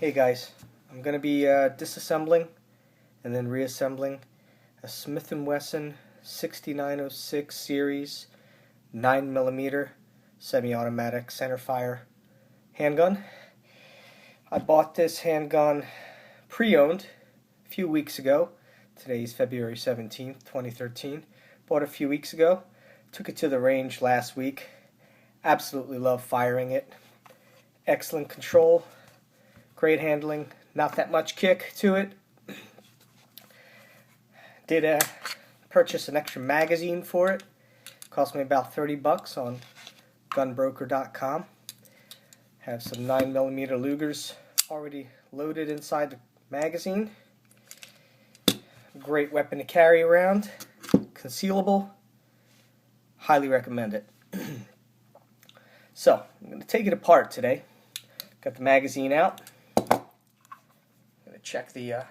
Hey guys, I'm going to be disassembling and then reassembling a Smith Wesson 6906 series 9mm semi-automatic centerfire handgun. I bought this handgun pre-owned a few weeks ago. Today's February 17th, 2013. Bought it a few weeks ago. Took it to the range last week. Absolutely love firing it. Excellent control. Great handling, not that much kick to it. Did purchase an extra magazine for it. Cost me about $30 on gunbroker.com. Have some 9mm Lugers already loaded inside the magazine. Great weapon to carry around. Concealable. Highly recommend it. So, I'm going to take it apart today. Got the magazine out. Check the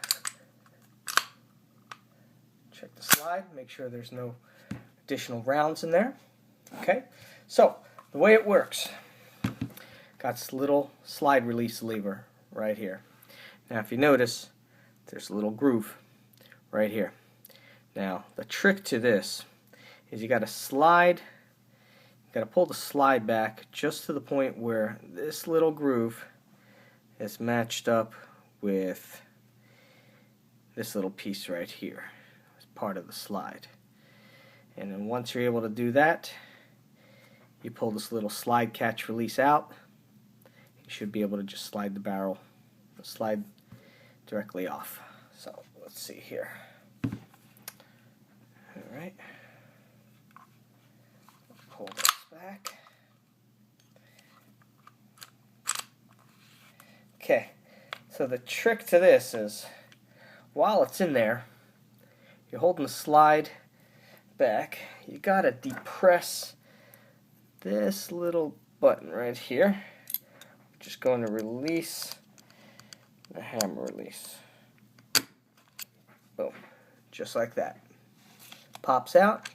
slide, make sure there's no additional rounds in there. Okay, so the way it works, got this little slide release lever right here. Now if you notice, there's a little groove right here. Now the trick to this is you got to pull the slide back just to the point where this little groove is matched up with this little piece right here as part of the slide. And then once you're able to do that, you pull this little slide catch release out. You should be able to just slide the barrel, slide directly off. So let's see here. Alright. Pull this back. Okay, so the trick to this is, while it's in there, you're holding the slide back, you gotta depress this little button right here. Just going to release the hammer release. Boom. Just like that. Pops out,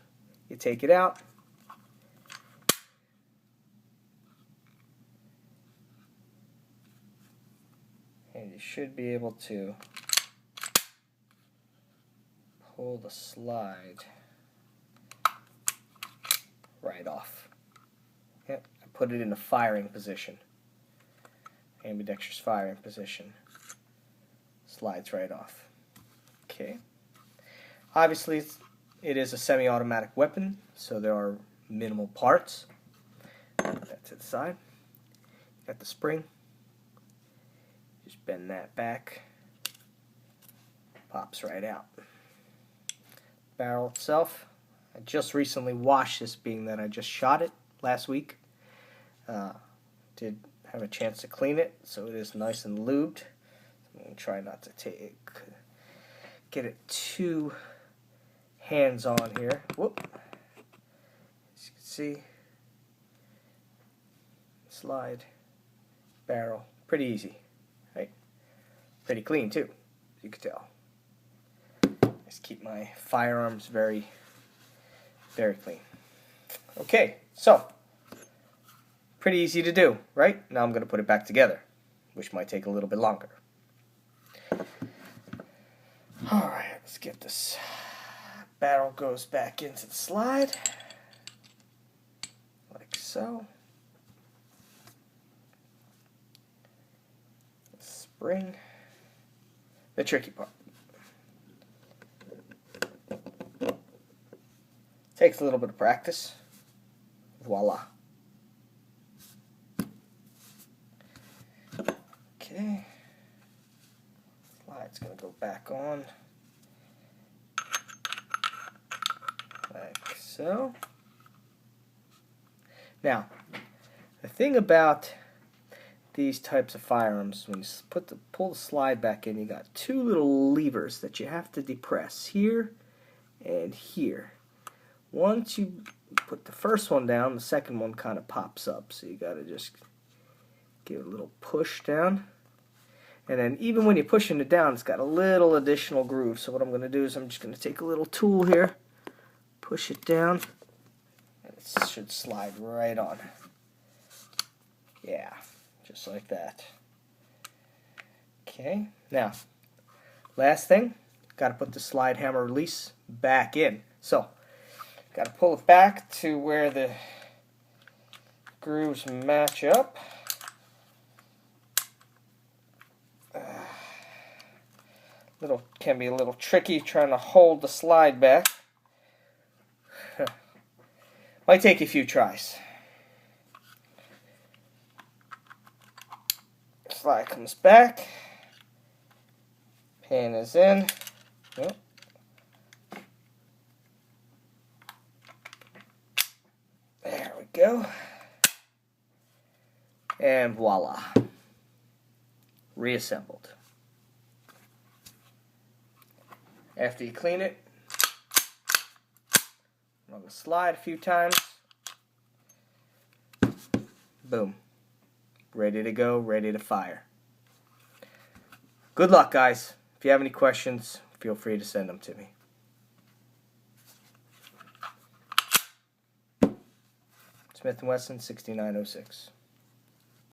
you take it out. And you should be able to pull the slide right off. Yep, I put it in a firing position. Ambidextrous firing position. Slides right off. Okay. Obviously, it is a semi-automatic weapon, so there are minimal parts. Put that to the side. Got the spring. Just bend that back. Pops right out. Barrel itself, I just recently washed this, being that I just shot it last week. Did have a chance to clean it, so it is nice and lubed. I'm going to try not to get it too hands-on here. Whoop. As you can see, slide, barrel, pretty easy, right? Pretty clean too, as you can tell. Just keep my firearms very, very clean. Okay, so pretty easy to do, right? Now I'm going to put it back together, which might take a little bit longer. Alright, let's get this. Barrel goes back into the slide, like so. Spring, the tricky part. Takes a little bit of practice. Voila. Okay. Slide's going to go back on. Like so. Now, the thing about these types of firearms, when you pull the slide back in, you got two little levers that you have to depress, here and here. Once you put the first one down, the second one kind of pops up. So you got to just give it a little push down. And then even when you're pushing it down, it's got a little additional groove. So what I'm going to do is I'm just going to take a little tool here, push it down, and it should slide right on. Yeah, just like that. Okay, now, last thing, got to put the slide hammer release back in. So, got to pull it back to where the grooves match up. Can be a little tricky trying to hold the slide back. Might take a few tries. Slide comes back. Pin is in. Yep. There we go. And voila. Reassembled. After you clean it, on the slide a few times. Boom. Ready to go, ready to fire. Good luck, guys. If you have any questions, feel free to send them to me. Smith Wesson 6906.